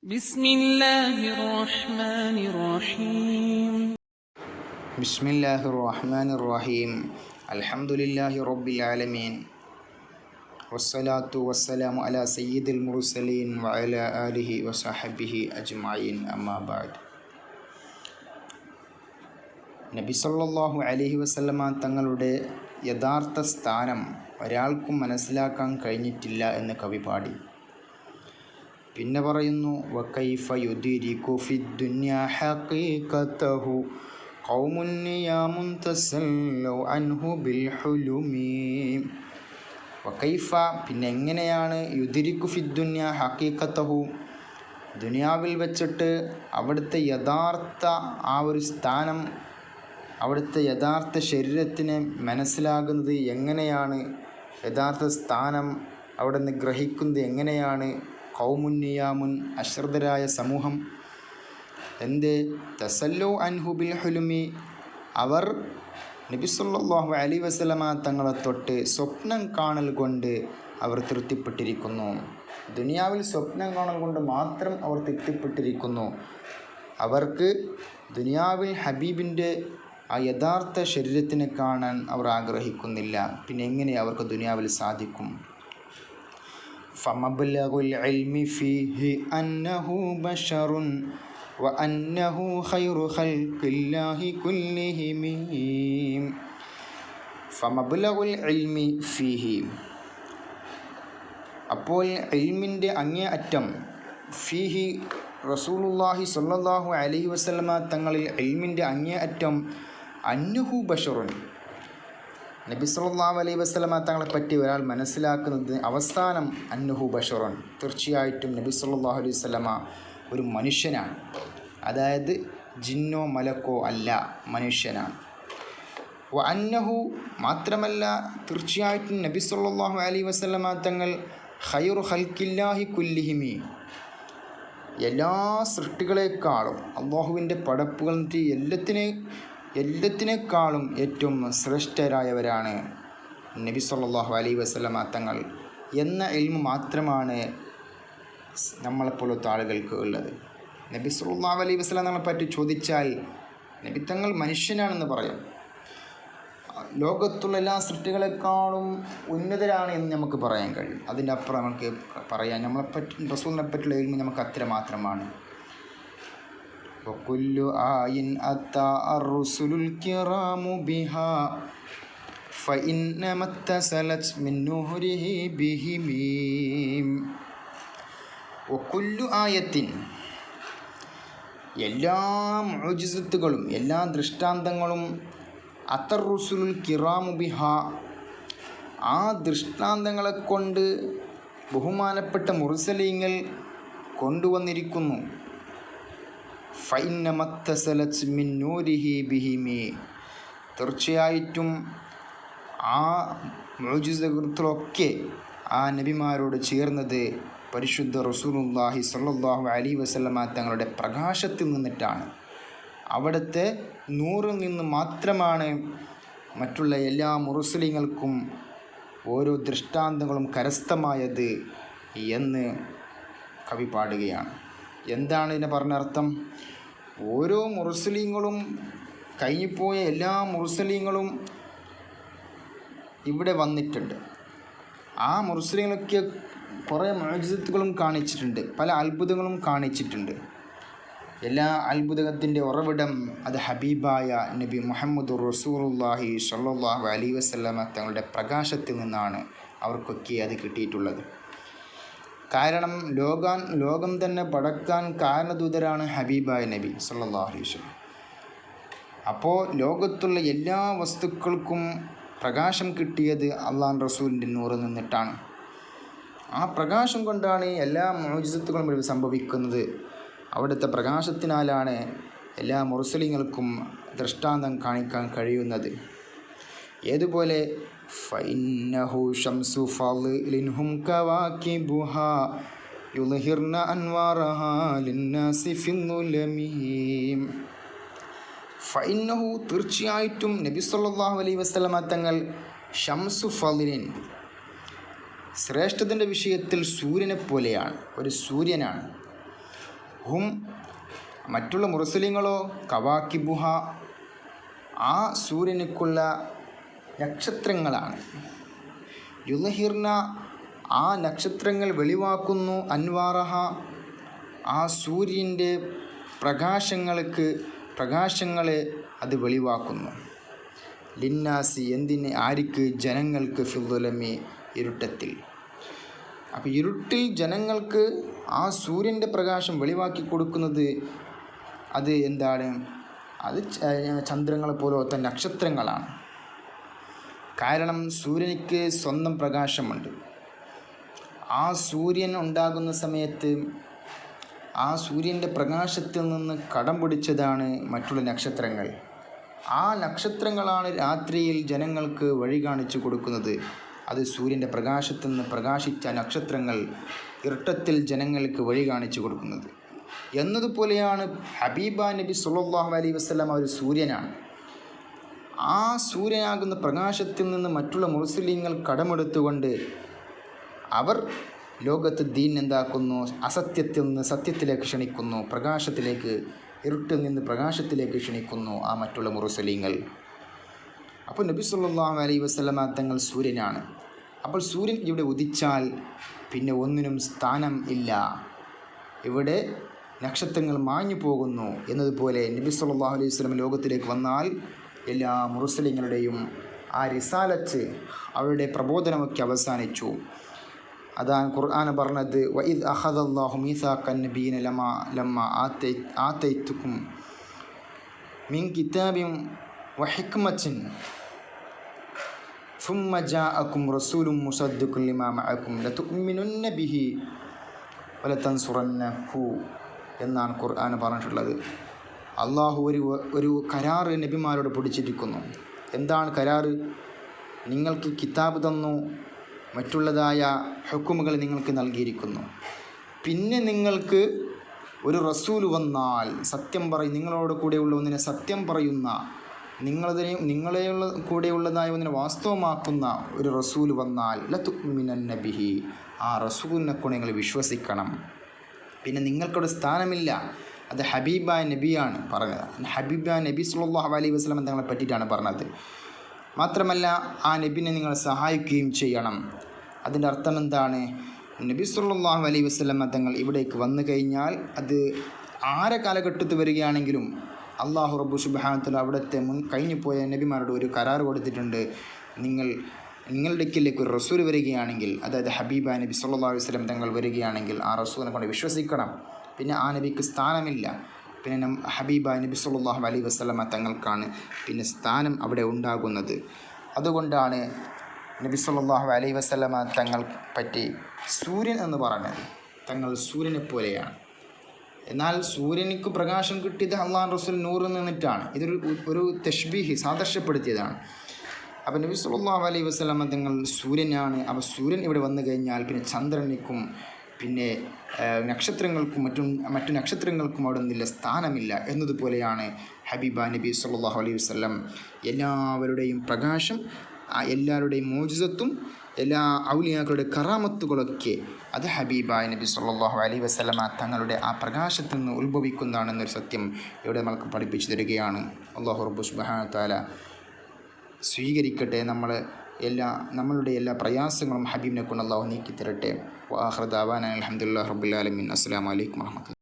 بسم الله الرحمن الرحيم بسم الله الرحمن الرحيم الحمد لله رب العالمين والصلاة والسلام على سيد المرسلين وعلى آله وصحبه أجمعين أما بعد. നബി സല്ലല്ലാഹു അലൈഹി വസല്ലമ തങ്ങളുടെ യഥാർത്ഥ സ്ഥാനം ഒരാൾക്കും മനസ്സിലാക്കാൻ കഴിഞ്ഞിട്ടില്ല എന്ന് കവി പാടി. പിന്നെ പറയുന്നു, വകൈഫ യുദ്രികു ഫിദ്ദുനിയ ഹഖീഖതഹു ഖൗമുൻ നിയാമുൻ തസല്ലൗ അൻഹു ബിൽ ഹുലുമി. വകൈഫ പിന്നെ എങ്ങനെയാണ് യുദ്രികു ഫിദ്ദുനിയ ഹഖീഖതഹു, ദുനിയാവിൽ വെച്ചിട്ട് അവിടുത്തെ യഥാർത്ഥ ആ ഒരു സ്ഥാനം, അവിടുത്തെ യഥാർത്ഥ ശരീരത്തിനെ മനസ്സിലാകുന്നത് എങ്ങനെയാണ്, യഥാർത്ഥ സ്ഥാനം അവിടെ നിന്ന് ഗ്രഹിക്കുന്നത് എങ്ങനെയാണ്? ഖൗമുൻ നിയാമുൻ അശ്രദ്ധരായ സമൂഹം. എന്തേ? തസല്ലു അൻഹു ബിൽ ഹുലുമി, അവർ നബി സല്ലല്ലാഹു അലൈഹി വസല്ലമ തങ്ങളെ തൊട്ട് സ്വപ്നം കാണൽ കൊണ്ട് അവർ തൃപ്തിപ്പെട്ടിരിക്കുന്നു. ദുനിയാവിൽ സ്വപ്നം കാണൽ കൊണ്ട് മാത്രം അവർ തൃപ്തിപ്പെട്ടിരിക്കുന്നു. അവർക്ക് ദുനിയാവിൽ ഹബീബിൻ്റെ ആ യഥാർത്ഥ ശരീരത്തിനെ കാണാൻ അവർ ആഗ്രഹിക്കുന്നില്ല. പിന്നെ എങ്ങനെ അവർക്ക് ദുനിയാവിൽ സാധിക്കും? ഫമബ്ലഗുൽ ഇൽമി ഫീഹി അന്നഹു ബശറുൻ വഅന്നഹു ഖൈറു ഖൽഖില്ലാഹി കുല്ലിഹിം. ഫമബ്ലഗുൽ ഇൽമി ഫീഹി, അപ്പോൾ ഇൽമിൻ്റെ അങ്ങേ അറ്റം, ഫീഹി റസൂലുള്ളാഹി സ്വല്ലല്ലാഹു അലൈഹി വസല്ലമ തങ്ങളിൽ ഇൽമിൻ്റെ അങ്ങേ അറ്റം, അന്നഹു ബശറുൻ, നബി സല്ലല്ലാഹു അലൈഹി വസല്ലമ തങ്ങളെ പറ്റി ഒരാൾ മനസ്സിലാക്കുന്നത് അവസാനം അന്നഹു ബശറുൻ, തീർച്ചയായിട്ടും നബി സല്ലല്ലാഹു അലൈഹി വസല്ലമ ഒരു മനുഷ്യനാണ്. അതായത് ജിന്നോ മലക്കോ അല്ല, മനുഷ്യനാണ്. വ അന്നഹു, മാത്രമല്ല തീർച്ചയായിട്ടും നബി സല്ലല്ലാഹു അലൈഹി വസല്ലമ തങ്ങൾ ഖൈറു ഖൽഖില്ലാഹി കുല്ലിഹിമി, എല്ലാ സൃഷ്ടികളെക്കാളും, അള്ളാഹുവിൻ്റെ പടപ്പുകൾ എല്ലാത്തിനേക്കാളും ഏറ്റവും ശ്രേഷ്ഠരായവരാണ് നബി സല്ലല്ലാഹു അലൈഹി വസല്ലമ തങ്ങൾ എന്ന ഇൽമു മാത്രമാണ് നമ്മളെപ്പോലത്തെ ആളുകൾക്ക് ഉള്ളത്. നബി സല്ലല്ലാഹു അലൈഹി വസല്ലം തങ്ങളെ പറ്റി ചോദിച്ചാൽ നബി തങ്ങൾ മനുഷ്യനാണെന്ന് പറയും. ലോകത്തുള്ള എല്ലാ സൃഷ്ടികളെക്കാളും ഉന്നതരാണ് എന്ന് നമുക്ക് പറയാൻ കഴിയും. അതിൻ്റെ അപ്പുറം നമുക്ക് പറയാൻ, നമ്മളെപ്പറ്റി റസൂലിനെ പറ്റിയുള്ള ഇൽമു നമുക്ക് അത്ര മാത്രമാണ്. വകുല്ലു ആയിൻ അത്താ അർറുസുലുൽ കിറാമു ബിഹാ ഫഇന്നമ തസലത് മിൻ നൂരിഹി ബിഹിമീം. വകുല്ലു ആയത്തിൻ, എല്ലാ മുഅ്ജിസത്തുകളും എല്ലാ ദൃഷ്ടാന്തങ്ങളും, അത്തറുസുലുൽ കിറാമു ബിഹാ, ആ ദൃഷ്ടാന്തങ്ങളെ കൊണ്ട് ബഹുമാനപ്പെട്ട മുർസലീങ്ങൾ കൊണ്ടുവന്നിരിക്കുന്നു. ഫഇന്നമ തസലത് മിൻ നൂരിഹി ബിഹിമി, തീർച്ചയായിട്ടും ആ മുഅ്ജിസകളൊക്കെ ആ നബിമാരോട് ചേർന്നത് പരിശുദ്ധ റസൂലുള്ളാഹി സ്വല്ലല്ലാഹു അലൈഹി വസല്ലമ തങ്ങളുടെ പ്രകാശത്തിൽ നിന്നിട്ടാണ്. അവിടുത്തെ നൂറിൽ നിന്ന് മാത്രമാണ് മറ്റുള്ള എല്ലാ മുർസലീങ്ങൾക്കും ഓരോ ദൃഷ്ടാന്തങ്ങളും കരസ്ഥമായത് എന്ന് കവി പാടുകയാണ്. എന്താണ് ഇതിനെ പറഞ്ഞർത്ഥം? ഓരോ മുർസലീങ്ങളും, കഴിഞ്ഞുപോയ എല്ലാ മുർസലീങ്ങളും ഇവിടെ വന്നിട്ടുണ്ട്. ആ മുർസലീങ്ങളൊക്കെ കുറേ മുഅ്ജിസത്തുകളും കാണിച്ചിട്ടുണ്ട്, പല അത്ഭുതങ്ങളും കാണിച്ചിട്ടുണ്ട്. എല്ലാ അത്ഭുതത്തിൻ്റെ ഉറവിടം അത് ഹബീബായ നബി മുഹമ്മദുർ റസൂലുള്ളാഹി സ്വല്ലല്ലാഹു അലൈഹി വസല്ലമ തങ്ങളുടെ പ്രകാശത്തിൽ നിന്നാണ് അവർക്കൊക്കെ അത് കിട്ടിയിട്ടുള്ളത്. കാരണം ലോകം തന്നെ പടക്കാൻ കാരണദൂതരാണ് ഹബീബായ നബി സല്ലല്ലാഹു അലൈഹി വസല്ലം. അപ്പോൾ ലോകത്തുള്ള എല്ലാ വസ്തുക്കൾക്കും പ്രകാശം കിട്ടിയത് അള്ളാഹു റസൂലിൻ്റെ നൂറിൽ നിന്നിട്ടാണ്. ആ പ്രകാശം കൊണ്ടാണ് എല്ലാ മുഅ്ജിസത്തുകളും സംഭവിക്കുന്നത്. അവിടുത്തെ പ്രകാശത്തിനാലാണ് എല്ലാ മുർസലീങ്ങൾക്കും ദൃഷ്ടാന്തം കാണിക്കാൻ കഴിയുന്നത്. ഏതുപോലെ ഫഇന്നഹു ശംസു ഫളിൻഹും കവാകിബുഹാ യുൽഹിർന അൻവാറഹാ ലിന്നാസി ഫിന്നുലമി. ഫഇന്നഹു, തീർച്ചയായിട്ടും നബി സല്ലല്ലാഹു അലൈഹി വസല്ലമ തങ്ങൾ ശംസു ഫളിൻ, ശ്രേഷ്ഠത്തിൻ്റെ വിഷയത്തിൽ സൂര്യനെ പോലെയാണ്, ഒരു സൂര്യനാണ്. ഹും മറ്റുള്ള മുർസലിങ്ങളോ കവാക്കിബുഹ ആ സൂര്യനുക്കുള്ള നക്ഷത്രങ്ങളാണ്. യുൽഹിർന ആ നക്ഷത്രങ്ങൾ വെളിവാക്കുന്നു അൻവാറഹ ആ സൂര്യൻ്റെ പ്രകാശങ്ങളെ അത് വെളിവാക്കുന്നു. ലിന്നാസി എന്തിന് ആർക്ക് ജനങ്ങൾക്ക് ഫിദ്ദുലമി ഇരുട്ടത്തിൽ. അപ്പോൾ ഇരുട്ടിൽ ജനങ്ങൾക്ക് ആ സൂര്യൻ്റെ പ്രകാശം വെളിവാക്കി കൊടുക്കുന്നത് അത് എന്താണ്? അത് ചന്ദ്രങ്ങളെ പോലത്തെ നക്ഷത്രങ്ങളാണ്. കാരണം സൂര്യനിക്ക് സ്വന്തം പ്രകാശമുണ്ട്. ആ സൂര്യൻ ഉണ്ടാകുന്ന സമയത്ത് ആ സൂര്യൻ്റെ പ്രകാശത്തിൽ നിന്ന് കടം പിടിച്ചതാണ് മറ്റുള്ള നക്ഷത്രങ്ങൾ. ആ നക്ഷത്രങ്ങളാണ് രാത്രിയിൽ ജനങ്ങൾക്ക് വഴി കാണിച്ചു കൊടുക്കുന്നത്. അത് സൂര്യൻ്റെ പ്രകാശത്തിൽ നിന്ന് പ്രകാശിച്ച നക്ഷത്രങ്ങൾ ഇരുട്ടത്തിൽ ജനങ്ങൾക്ക് വഴി കാണിച്ചു കൊടുക്കുന്നത് എന്നതുപോലെയാണ് ഹബീബ നബി സല്ലല്ലാഹു അലൈഹി വസല്ലം ഒരു സൂര്യനാണ്. ആ സൂര്യനാകുന്ന പ്രകാശത്തിൽ നിന്ന് മറ്റുള്ള മുസ്ലിങ്ങൾ കടമെടുത്തുകൊണ്ട് അവർ ലോകത്ത് ദീൻ എന്താക്കുന്നു? അസത്യത്തിൽ നിന്ന് സത്യത്തിലേക്ക് ക്ഷണിക്കുന്നു, പ്രകാശത്തിലേക്ക്, ഇരുട്ടിൽ നിന്ന് പ്രകാശത്തിലേക്ക് ക്ഷണിക്കുന്നു ആ മറ്റുള്ള മുർസലീങ്ങൾ. അപ്പോൾ നബി സല്ലല്ലാഹു അലൈഹി വസല്ലമ തങ്ങൾ സൂര്യനാണ്. അപ്പോൾ സൂര്യൻ ഇവിടെ ഉദിച്ചാൽ പിന്നെ ഒന്നിനും സ്ഥാനം ഇല്ല, ഇവിടെ നക്ഷത്രങ്ങൾ മാഞ്ഞു പോകുന്നു എന്നതുപോലെ നബി സല്ലല്ലാഹു അലൈഹി വസല്ലം ലോകത്തിലേക്ക് വന്നാൽ എല്ലാ മുർസലീങ്ങളുടെയും ആ റിസാലത്ത് അവരുടെ പ്രബോധനമൊക്കെ അവസാനിച്ചു. അതാണ് ഖുർആൻ പറഞ്ഞത്, വഇദ് അഖദല്ലാഹു മീസാഖൻ നബിയ്യിന ലമ്മ ആതൈതുക്കും മിൻ കിതാബിൻ വഹിക്മത്തിൻ സുമ്മ ജാഅക്കും റസൂലുൻ മുസദ്ദിഖുൻ ലിമാ മഅക്കും ലതുഅ്മിനുന്ന ബിഹി വലതൻസുറന്നഹു എന്നാണ് ഖുർആൻ പറഞ്ഞിട്ടുള്ളത്. അള്ളാഹു ഒരു കരാറ് നബിമാരോട് പിടിച്ചിരിക്കുന്നു. എന്താണ് കരാറ്? നിങ്ങൾക്ക് കിതാബ് തന്നു, മറ്റുള്ളതായ ഹുക്കുമുകൾ നിങ്ങൾക്ക് നൽകിയിരിക്കുന്നു. പിന്നെ നിങ്ങൾക്ക് ഒരു റസൂൽ വന്നാൽ സത്യം നിങ്ങളോട് കൂടെയുള്ള ഒന്നിനെ സത്യം പറയുന്ന, നിങ്ങളെ കൂടെയുള്ളതായ ഒന്നിനെ വാസ്തവമാക്കുന്ന ഒരു റസൂൽ വന്നാൽ ലതുഅ്മിനന്ന ബിഹി ആ റസൂലിനെ കൊണ്ട് നിങ്ങൾ വിശ്വസിക്കണം. പിന്നെ നിങ്ങൾക്കൊരു സ്ഥാനമില്ല. അത് ഹബീബായ നബിയാണ് പറഞ്ഞത്. ഹബീബായ നബി സല്ലല്ലാഹു അലൈഹി വസല്ലം തങ്ങളെ പറ്റിയിട്ടാണ് പറഞ്ഞത്. മാത്രമല്ല ആ നബിനെ നിങ്ങൾ സഹായിക്കുകയും ചെയ്യണം. അതിൻ്റെ അർത്ഥം എന്താണ്? നബി സല്ലല്ലാഹു അലൈഹി വസല്ലം തങ്ങൾ ഇവിടേക്ക് വന്നു കഴിഞ്ഞാൽ അത് ആരെ കാലഘട്ടത്തിൽ വരികയാണെങ്കിലും അള്ളാഹു റബ്ബു സുബ്ഹാനഹു വ തആല അവിടുത്തെ കഴിഞ്ഞു പോയ നബിമാരോട് ഒരു കരാർ കൊടുത്തിട്ടുണ്ട്. നിങ്ങളുടെ അടുക്കിലേക്ക് ഒരു റസൂൽ വരികയാണെങ്കിൽ, അതായത് ഹബീബ നബി സല്ലല്ലാഹു അലൈഹി വസല്ലം തങ്ങൾ വരികയാണെങ്കിൽ ആ റസൂലിനെ കൊണ്ട് വിശ്വസിക്കണം. പിന്നെ ആ നബിക്ക് സ്ഥാനമില്ല. പിന്നെ ഹബീബ നബി സല്ലല്ലാഹു അലൈഹി വസല്ലം തങ്ങൾക്കാണ് പിന്നെ സ്ഥാനം അവിടെ ഉണ്ടാകുന്നത്. അതുകൊണ്ടാണ് നബി സല്ലല്ലാഹു അലൈഹി വസല്ലം തങ്ങൾ പറ്റി സൂര്യൻ എന്ന് പറഞ്ഞത്. തങ്ങൾ സൂര്യനെ പോലെയാണ്. എന്നാൽ സൂര്യനിക്ക് പ്രകാശം കിട്ടിയത് അള്ളാഹു റസൂൽ നൂറിൽ നിന്നിട്ടാണ്. ഇതൊരു തശ്ബീഹ് സാദൃശ്യപ്പെടുത്തിയതാണ്. അപ്പോൾ നബി സല്ലല്ലാഹു അലൈഹി വസല്ലം തങ്ങൾ സൂര്യനാണ്. അപ്പോൾ സൂര്യൻ ഇവിടെ വന്നു കഴിഞ്ഞാൽ പിന്നെ ചന്ദ്രനിക്കും പിന്നെ നക്ഷത്രങ്ങൾക്കും മറ്റു നക്ഷത്രങ്ങൾക്കും അവിടെ നിന്നില്ല സ്ഥാനമില്ല എന്നതുപോലെയാണ് ഹബീബ നബി സല്ലല്ലാഹു അലൈഹി വസല്ലം. എല്ലാവരുടെയും പ്രകാശം, എല്ലാവരുടെയും മോജിസത്തും എല്ലാ ഔലിയാക്കളുടെ കറാമത്തുകളൊക്കെ അത് ഹബീബായ നബി സല്ലല്ലാഹു അലൈഹി വസല്ലമ തങ്ങളുടെ ആ പ്രകാശത്തിൽ നിന്ന് ഉത്ഭവിക്കുന്നതാണെന്നൊരു സത്യം ഇവിടെ നമുക്ക് പഠിപ്പിച്ചു തരികയാണ്. അല്ലാഹു റബ്ബു സുബ്ഹാനഹു വ തആല സ്വീകരിക്കട്ടെ. നമ്മളുടെ എല്ലാ പ്രയാസങ്ങളും ഹബീബിനെ കൊണ്ട് അല്ലാഹു നീക്കി തരട്ടെ. വആഖിറു ദഅവാനാ അൽഹംദുലില്ലാഹി റബ്ബിൽ ആലമീൻ. അസ്സലാമു അലൈക്കും വറഹ്മത്തുള്ളാഹി.